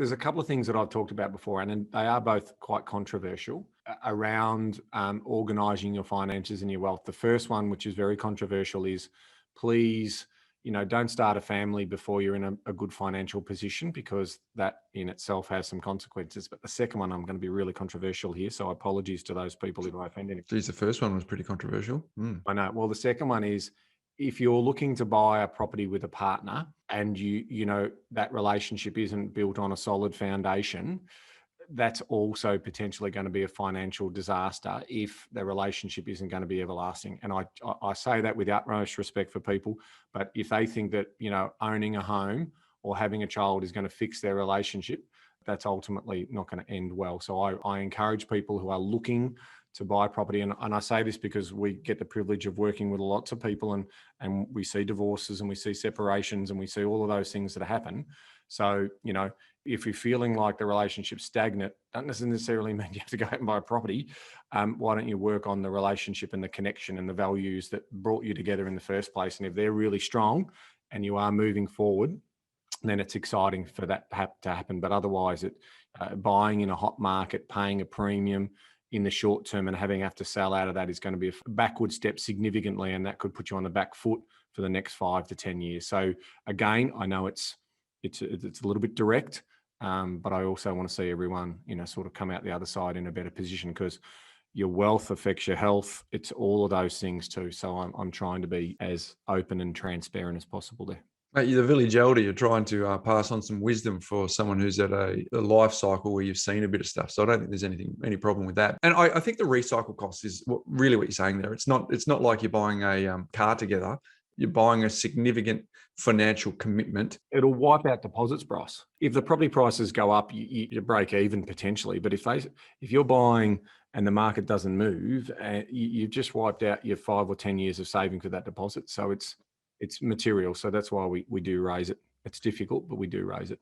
there's a couple of things that I've talked about before, and they are both quite controversial around organising your finances and your wealth. The first one, which is very controversial, is please, don't start a family before you're in a good financial position, because that in itself has some consequences. But the second one, I'm going to be really controversial here, so apologies to those people if I offend any. Geez, the first one was pretty controversial. I know. Well, the second one is, if you're looking to buy a property with a partner and that relationship isn't built on a solid foundation, that's also potentially going to be a financial disaster if the relationship isn't going to be everlasting. And I say that with utmost respect for people, but if they think that, owning a home or having a child is going to fix their relationship, that's ultimately not going to end well. So I encourage people who are looking to buy property. And I say this because we get the privilege of working with lots of people, and we see divorces and we see separations and we see all of those things that happen. So, if you're feeling like the relationship's stagnant, don't necessarily mean you have to go out and buy a property. Why don't you work on the relationship and the connection and the values that brought you together in the first place? And if they're really strong and you are moving forward, then it's exciting for that to happen. But otherwise, buying in a hot market, paying a premium in the short term and have to sell out of that is going to be a backward step significantly, and that could put you on the back foot for the next 5 to 10 years. So again, I know it's a little bit direct, but I also want to see everyone, sort of come out the other side in a better position, because your wealth affects your health. It's all of those things too. So I'm trying to be as open and transparent as possible there. Mate, you're the village elder. You're trying to pass on some wisdom for someone who's at a life cycle where you've seen a bit of stuff. So I don't think there's any problem with that. And I think the recycle cost is really what you're saying there. It's not like you're buying a car together. You're buying a significant financial commitment. It'll wipe out deposits, Bryce. If the property prices go up, you break even potentially. But if you're buying and the market doesn't move, you've just wiped out your 5 or 10 years of saving for that deposit. So it's material. So that's why we do raise it. It's difficult, but we do raise it.